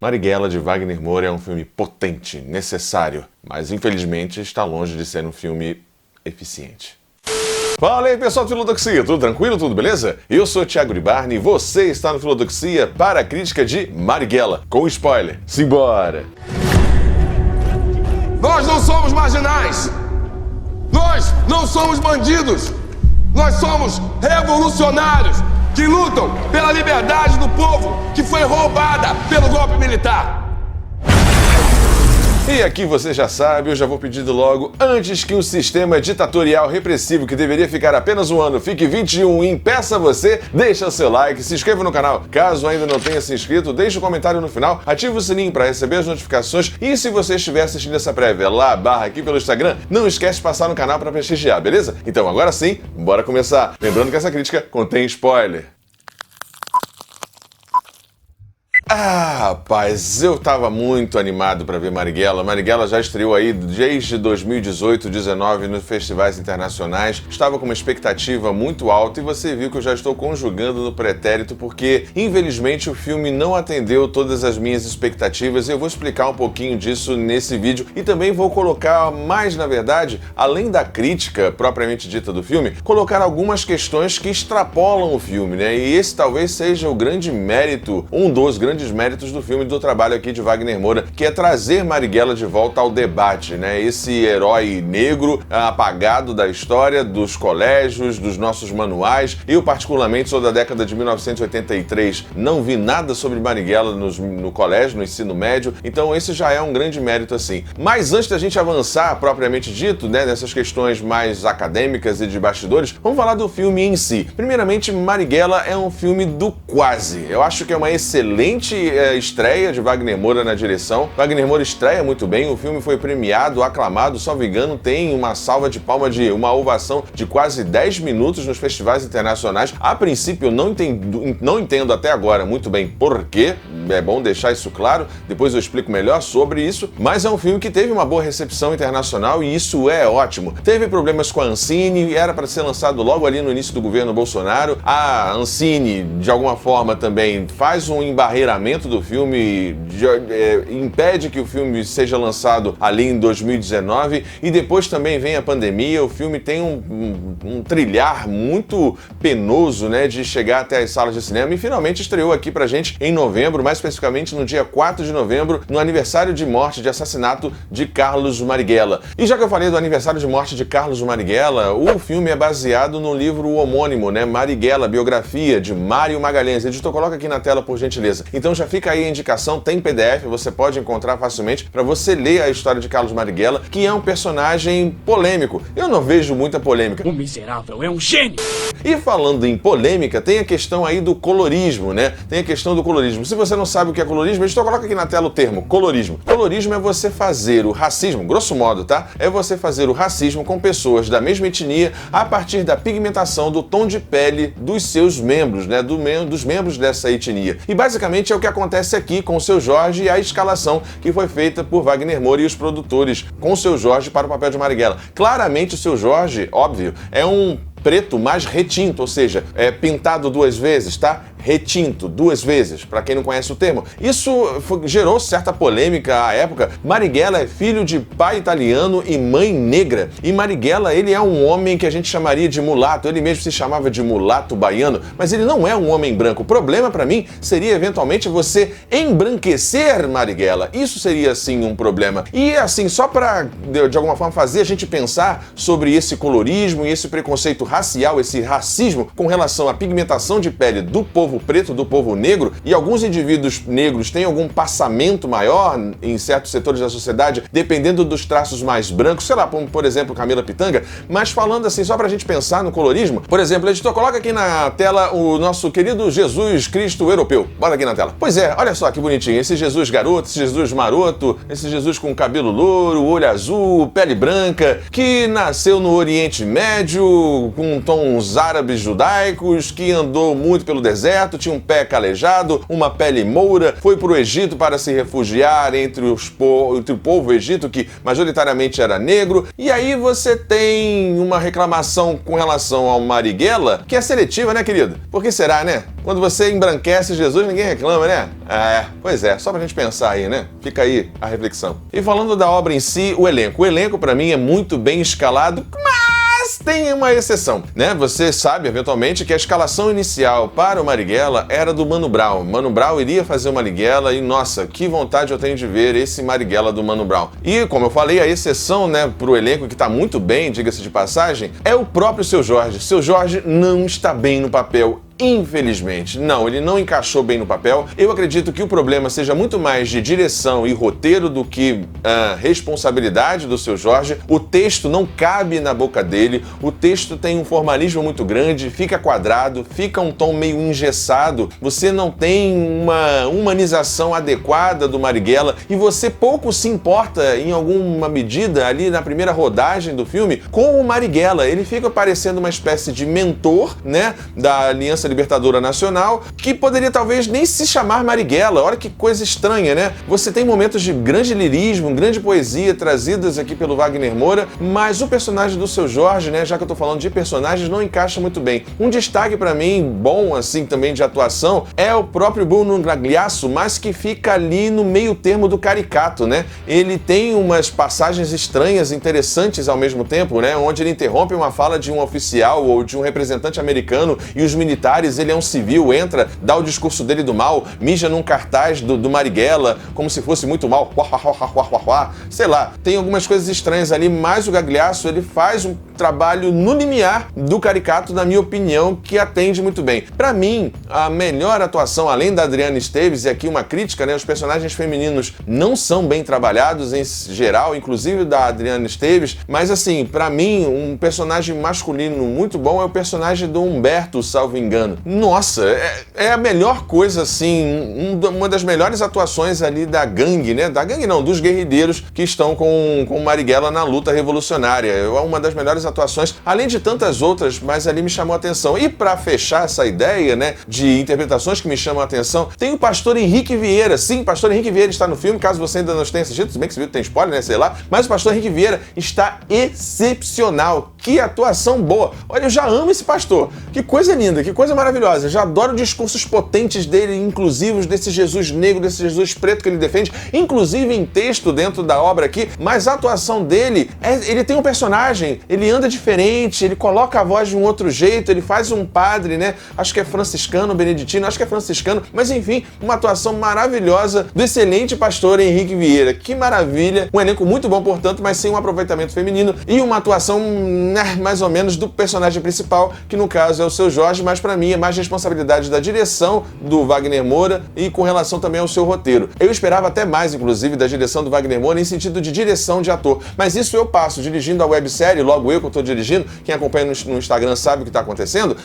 Marighella, de Wagner Moura, é um filme potente, necessário, mas infelizmente está longe de ser um filme eficiente. Fala aí, pessoal do Filodoxia, tudo tranquilo, tudo beleza? Eu sou Thiago Ribarne e você está no Filodoxia para a crítica de Marighella, com spoiler. Simbora! Nós não somos marginais! Nós não somos bandidos! Nós somos revolucionários que lutam pela liberdade do povo que foi roubada pelo golpe militar! E aqui você já sabe, eu já vou pedindo logo, antes que um sistema ditatorial repressivo que deveria ficar apenas um ano fique 21 e impeça você, deixa seu like, se inscreva no canal. Caso ainda não tenha se inscrito, deixe um comentário no final, ative o sininho para receber as notificações e se você estiver assistindo essa prévia lá, aqui pelo Instagram, não esquece de passar no canal para prestigiar, beleza? Então agora sim, bora começar. Lembrando que essa crítica contém spoiler. Rapaz, eu tava muito animado para ver Marighella. Marighella já estreou aí desde 2018, 2019 nos festivais internacionais. Estava com uma expectativa muito alta e você viu que eu já estou conjugando no pretérito porque, infelizmente, o filme não atendeu todas as minhas expectativas e eu vou explicar um pouquinho disso nesse vídeo e também vou colocar mais, na verdade, além da crítica propriamente dita do filme, colocar algumas questões que extrapolam o filme, né? E esse talvez seja o grande mérito, um dos grandes méritos do filme, do trabalho aqui de Wagner Moura, que é trazer Marighella de volta ao debate, né? Esse herói negro apagado da história, dos colégios, dos nossos manuais. Eu, particularmente, sou da década de 1983, não vi nada sobre Marighella no colégio, no ensino médio, então esse já é um grande mérito, assim. Mas antes da gente avançar, propriamente dito, né, nessas questões mais acadêmicas e de bastidores, vamos falar do filme em si. Primeiramente, Marighella é um filme do quase. Eu acho que é uma excelente estreia de Wagner Moura na direção. Wagner Moura estreia muito bem, o filme foi premiado, aclamado, salvo engano, tem uma salva de palma de uma ovação de quase 10 minutos nos festivais internacionais. A princípio, eu não entendo até agora muito bem por quê, é bom deixar isso claro, depois eu explico melhor sobre isso, mas é um filme que teve uma boa recepção internacional e isso é ótimo. Teve problemas com a Ancine, era para ser lançado logo ali no início do governo Bolsonaro. A Ancine, de alguma forma, também faz um embarreiramento do filme, impede que o filme seja lançado ali em 2019 e depois também vem a pandemia. O filme tem um trilhar muito penoso, né, de chegar até as salas de cinema e finalmente estreou aqui pra gente em novembro, mais especificamente no dia 4 de novembro, no aniversário de morte, de assassinato de Carlos Marighella. E já que eu falei do aniversário de morte de Carlos Marighella, o filme é baseado no livro homônimo, né, Marighella, biografia de Mário Magalhães. Editor, coloca aqui na tela, por gentileza. Então já fica aí a indicação, tem PDF, você pode encontrar facilmente para você ler a história de Carlos Marighella, que é um personagem polêmico. Eu não vejo muita polêmica. O miserável é um gênio! E falando em polêmica, tem a questão aí do colorismo, né? Tem a questão do colorismo. Se você não sabe o que é colorismo, então coloca aqui na tela o termo colorismo. Colorismo é você fazer o racismo, grosso modo, tá? É você fazer o racismo com pessoas da mesma etnia a partir da pigmentação do tom de pele dos seus membros, né? Dos membros dessa etnia. E basicamente é o que acontece aqui com o Seu Jorge e a escalação que foi feita por Wagner Moura e os produtores com o Seu Jorge para o papel de Marighella. Claramente o Seu Jorge, óbvio, é um preto mais retinto, ou seja, é pintado duas vezes, tá? Retinto, duas vezes, para quem não conhece o termo. Isso gerou certa polêmica à época. Marighella é filho de pai italiano e mãe negra. E Marighella, ele é um homem que a gente chamaria de mulato. Ele mesmo se chamava de mulato baiano, mas ele não é um homem branco. O problema para mim seria eventualmente você embranquecer Marighella. Isso seria sim um problema. E assim, só para de alguma forma fazer a gente pensar sobre esse colorismo e esse preconceito racial, esse racismo com relação à pigmentação de pele do povo preto, do povo negro, e alguns indivíduos negros têm algum passamento maior em certos setores da sociedade, dependendo dos traços mais brancos, sei lá, como por exemplo Camila Pitanga, mas falando assim, só pra gente pensar no colorismo, por exemplo, editor, coloca aqui na tela o nosso querido Jesus Cristo europeu. Bota aqui na tela. Pois é, olha só que bonitinho, esse Jesus garoto, esse Jesus maroto, esse Jesus com cabelo louro, olho azul, pele branca, que nasceu no Oriente Médio, com tons árabes judaicos, que andou muito pelo deserto, deserto, tinha um pé calejado, uma pele moura, foi para o Egito para se refugiar entre o povo egito, que majoritariamente era negro. E aí você tem uma reclamação com relação ao Marighella, que é seletiva, né, querido? Por que será, né? Quando você embranquece Jesus, ninguém reclama, né? Pois é, só pra gente pensar aí, né? Fica aí a reflexão. E falando da obra em si, o elenco. O elenco, pra mim, é muito bem escalado, mas tem uma exceção, né? Você sabe, eventualmente, que a escalação inicial para o Marighella era do Mano Brown. Mano Brown iria fazer o Marighella e, nossa, que vontade eu tenho de ver esse Marighella do Mano Brown. E, como eu falei, a exceção, né, pro elenco, que tá muito bem, diga-se de passagem, é o próprio Seu Jorge. Seu Jorge não está bem no papel. Infelizmente, não, ele não encaixou bem no papel. Eu acredito que o problema seja muito mais de direção e roteiro do que responsabilidade do Seu Jorge. O texto não cabe na boca dele, o texto tem um formalismo muito grande, fica quadrado, fica um tom meio engessado, você não tem uma humanização adequada do Marighella e você pouco se importa, em alguma medida, ali na primeira rodagem do filme, com o Marighella. Ele fica parecendo uma espécie de mentor, né, da Aliança Libertadora Nacional, que poderia talvez nem se chamar Marighella. Olha que coisa estranha, né? Você tem momentos de grande lirismo, grande poesia trazidas aqui pelo Wagner Moura, mas o personagem do Seu Jorge, né, já que eu tô falando de personagens, não encaixa muito bem. Um destaque pra mim, bom assim também de atuação, é o próprio Bruno Gagliasso, mas que fica ali no meio termo do caricato, né? Ele tem umas passagens estranhas, interessantes ao mesmo tempo, né? Onde ele interrompe uma fala de um oficial ou de um representante americano e os militares, ele é um civil, entra, dá o discurso dele do mal, mija num cartaz do Marighella, como se fosse muito mal, sei lá, tem algumas coisas estranhas ali, mas o Gagliasso, ele faz um trabalho no limiar do caricato, na minha opinião, que atende muito bem. Pra mim, a melhor atuação, além da Adriana Esteves, e aqui uma crítica, né, os personagens femininos não são bem trabalhados em geral, inclusive da Adriana Esteves, mas assim, pra mim, um personagem masculino muito bom é o personagem do Humberto, salvo engano. Nossa, é a melhor coisa, assim, uma das melhores atuações ali da gangue, né? Da gangue não, dos guerrilheiros que estão com o Marighella na luta revolucionária. É uma das melhores atuações, além de tantas outras, mas ali me chamou a atenção. E pra fechar essa ideia, né, de interpretações que me chamam a atenção, tem o pastor Henrique Vieira. Sim, o pastor Henrique Vieira está no filme, caso você ainda não tenha assistido, se bem que esse vídeo tem spoiler, né, sei lá, mas o pastor Henrique Vieira está excepcional. Que atuação boa. Olha, eu já amo esse pastor. Que coisa linda, que coisa maravilhosa. Já adoro discursos potentes dele, inclusivos desse Jesus negro, desse Jesus preto que ele defende, inclusive em texto dentro da obra aqui, mas a atuação dele, ele tem um personagem, ele anda diferente, ele coloca a voz de um outro jeito, ele faz um padre, né? Acho que é franciscano, beneditino, acho que é franciscano, mas enfim, uma atuação maravilhosa do excelente pastor Henrique Vieira. Que maravilha, um elenco muito bom, portanto, mas sem um aproveitamento feminino e uma atuação, né, mais ou menos do personagem principal, que no caso é o Seu Jorge, mas pra mim é mais responsabilidade da direção do Wagner Moura e com relação também ao seu roteiro. Eu esperava até mais, inclusive, da direção do Wagner Moura em sentido de direção de ator, mas isso eu passo dirigindo a websérie, logo eu que eu tô dirigindo, quem acompanha no Instagram sabe o que tá acontecendo,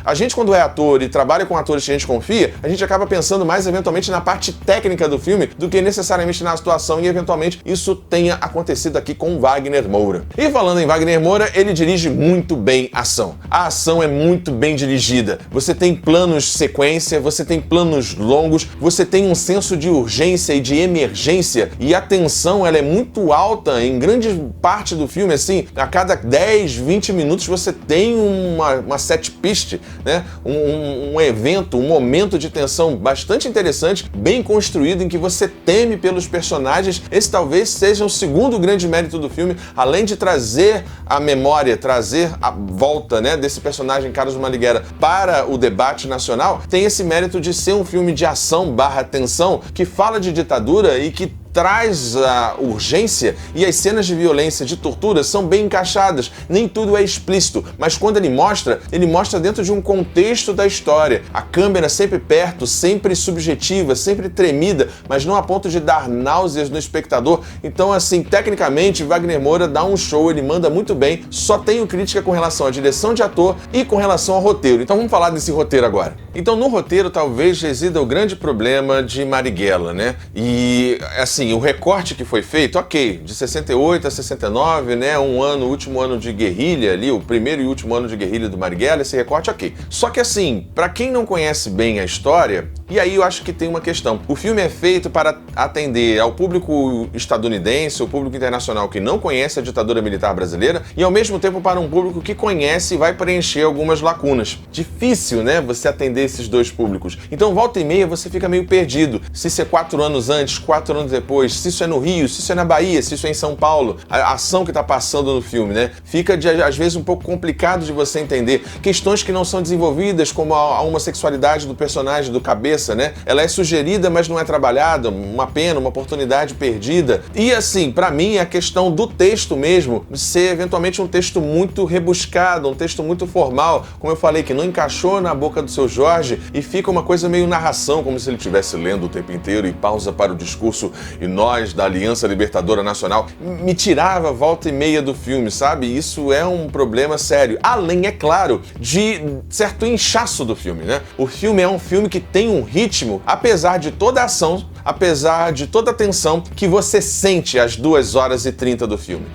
a gente quando é ator e trabalha com atores que a gente confia, a gente acaba pensando mais eventualmente na parte técnica do filme do que necessariamente na atuação e eventualmente isso tenha acontecido aqui com o Wagner Moura. E falando em Wagner Moura, ele dirige muito bem a ação. A ação é muito bem dirigida. Você tem planos sequência, você tem planos longos, você tem um senso de urgência e de emergência e a tensão ela é muito alta em grande parte do filme, assim, a cada 10, 20 minutos você tem uma set piece, né? Um evento, um momento de tensão bastante interessante, bem construído, em que você teme pelos personagens. Esse talvez seja o segundo grande mérito do filme, além de trazer a memória, trazer a volta, né, desse personagem Carlos Marighella para o debate nacional, tem esse mérito de ser um filme de ação / tensão que fala de ditadura e que traz a urgência, e as cenas de violência, de tortura são bem encaixadas. Nem tudo é explícito, mas quando ele mostra dentro de um contexto da história. A câmera sempre perto, sempre subjetiva, sempre tremida, mas não a ponto de dar náuseas no espectador. Então, assim, tecnicamente, Wagner Moura dá um show, ele manda muito bem. Só tenho crítica com relação à direção de ator e com relação ao roteiro. Então vamos falar desse roteiro agora. Então, no roteiro, talvez resida o grande problema de Marighella, né? E, assim, assim, o recorte que foi feito, ok, de 68 a 69, né, o último ano de guerrilha ali, o primeiro e último ano de guerrilha do Marighella, esse recorte, ok. Só que assim, pra quem não conhece bem a história, e aí eu acho que tem uma questão. O filme é feito para atender ao público estadunidense, ao público internacional que não conhece a ditadura militar brasileira, e ao mesmo tempo para um público que conhece e vai preencher algumas lacunas. Difícil, né, você atender esses dois públicos. Então, volta e meia, você fica meio perdido. Se isso é 4 anos antes, 4 anos depois, se isso é no Rio, se isso é na Bahia, se isso é em São Paulo, a ação que está passando no filme, né? Fica, às vezes, um pouco complicado de você entender. Questões que não são desenvolvidas, como a homossexualidade do personagem, do Cabeça, né? Ela é sugerida, mas não é trabalhada. Uma pena, uma oportunidade perdida. E, assim, pra mim, a questão do texto mesmo, ser eventualmente um texto muito rebuscado, um texto muito formal, como eu falei, que não encaixou na boca do seu Jorge e fica uma coisa meio narração, como se ele estivesse lendo o tempo inteiro e pausa para o discurso e nós, da Aliança Libertadora Nacional, me tirava volta e meia do filme, sabe? Isso é um problema sério. Além, é claro, de certo inchaço do filme, né? O filme é um filme que tem um ritmo, apesar de toda a ação, apesar de toda a tensão que você sente às 2 horas e 30 do filme.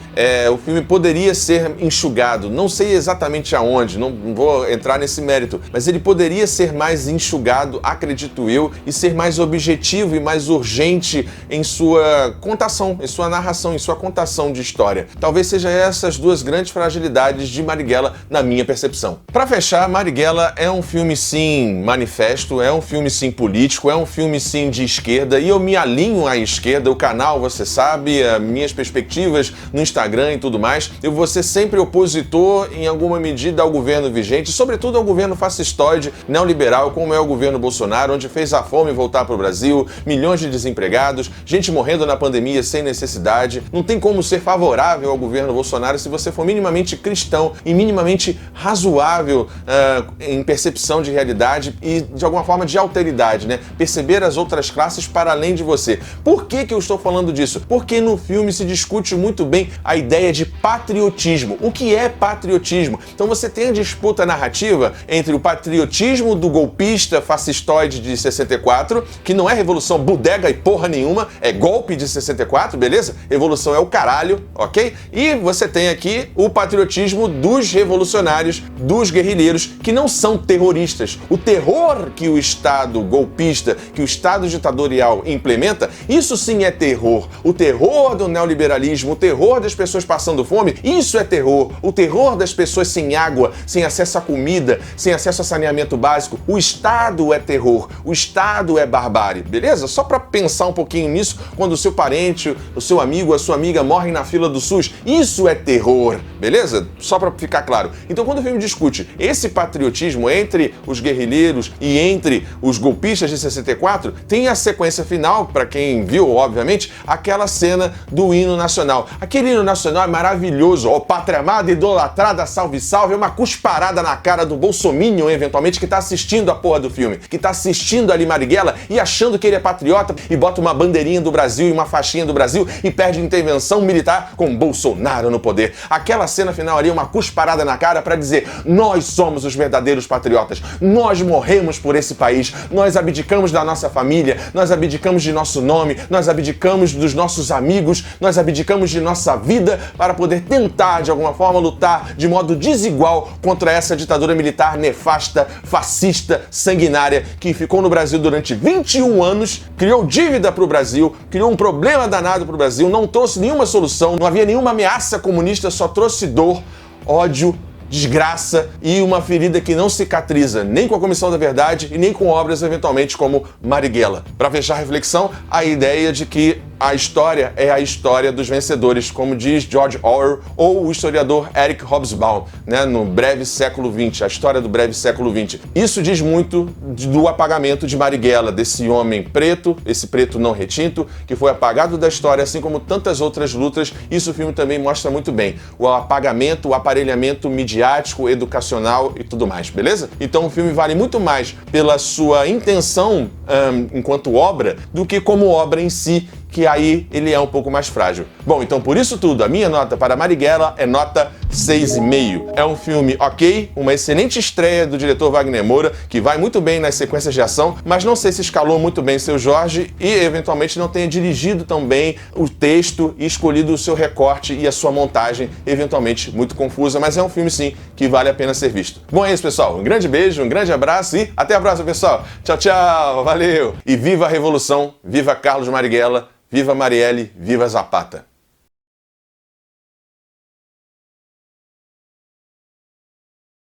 O filme poderia ser enxugado, não sei exatamente aonde, não vou entrar nesse mérito, mas ele poderia ser mais enxugado, acredito eu, e ser mais objetivo e mais urgente em sua contação, em sua narração, em sua contação de história. Talvez seja essas duas grandes fragilidades de Marighella, na minha percepção. Para fechar, Marighella é um filme sim manifesto, é um filme sim político, é um filme sim de esquerda, e eu me alinho à esquerda, o canal, você sabe, as minhas perspectivas no Instagram e tudo mais, eu vou ser sempre opositor em alguma medida ao governo vigente, sobretudo ao governo fascistoide, neoliberal, como é o governo Bolsonaro, onde fez a fome voltar para o Brasil, milhões de desempregados, gente morrendo na pandemia sem necessidade. Não tem como ser favorável ao governo Bolsonaro se você for minimamente cristão e minimamente razoável em percepção de realidade e, de alguma forma, de alteridade, né? Perceber as outras classes para além de você. Por que eu estou falando disso? Porque no filme se discute muito bem a ideia de patriotismo. O que é patriotismo? Então você tem a disputa narrativa entre o patriotismo do golpista fascistoide de 64, que não é revolução bodega e porra nenhuma, é golpe de 64, beleza? Revolução é o caralho, ok? E você tem aqui o patriotismo dos revolucionários, dos guerrilheiros, que não são terroristas. O terror que o Estado golpista, que o Estado ditatorial implementa, isso sim é terror. O terror do neoliberalismo, o terror das pessoas passando fome, isso é terror. O terror das pessoas sem água, sem acesso à comida, sem acesso a saneamento básico. O Estado é terror. O Estado é barbárie, beleza? Só para pensar um pouquinho nisso, quando o seu parente, o seu amigo, a sua amiga morrem na fila do SUS, isso é terror, beleza? Só para ficar claro. Então, quando o filme discute esse patriotismo entre os guerrilheiros e entre os golpistas de 64, tem a sequência final, para quem viu, obviamente, aquela cena do hino nacional. Aquele hino nacional é maravilhoso, ó, pátria amada, idolatrada, salve, salve, é uma cusparada na cara do bolsominion, eventualmente, que tá assistindo a porra do filme, que tá assistindo ali Marighella e achando que ele é patriota e bota uma bandeirinha do Brasil e uma faixinha do Brasil e perde intervenção militar com Bolsonaro no poder. Aquela cena final ali é uma cusparada na cara para dizer: nós somos os verdadeiros patriotas, nós morremos por esse país, nós abdicamos da nossa família, nós abdicamos de nosso nome, nós abdicamos dos nossos amigos, nós abdicamos de nossa vida para poder tentar, de alguma forma, lutar de modo desigual contra essa ditadura militar nefasta, fascista, sanguinária, que ficou no Brasil durante 21 anos, criou dívida para o Brasil, criou um problema danado para o Brasil, não trouxe nenhuma solução, não havia nenhuma ameaça comunista, só trouxe dor, ódio, desgraça e uma ferida que não cicatriza nem com a Comissão da Verdade e nem com obras eventualmente como Marighella. Para fechar a reflexão, a ideia de que a história é a história dos vencedores, como diz George Orwell ou o historiador Eric Hobsbawm, né, no Breve Século XX, a história do Breve Século XX. Isso diz muito do apagamento de Marighella, desse homem preto, esse preto não retinto, que foi apagado da história, assim como tantas outras lutas. Isso o filme também mostra muito bem. O apagamento, o aparelhamento midiático, educacional e tudo mais, beleza? Então o filme vale muito mais pela sua intenção enquanto obra do que como obra em si, que aí ele é um pouco mais frágil. Bom, então por isso tudo, a minha nota para Marighella é nota 6,5. É um filme ok, uma excelente estreia do diretor Wagner Moura, que vai muito bem nas sequências de ação, mas não sei se escalou muito bem seu Jorge e eventualmente não tenha dirigido tão bem o texto e escolhido o seu recorte e a sua montagem, eventualmente muito confusa, mas é um filme sim que vale a pena ser visto. Bom, é isso, pessoal. Um grande beijo, um grande abraço e até a próxima, pessoal. Tchau, tchau, valeu! E viva a Revolução, viva Carlos Marighella, viva Marielle, viva Zapata!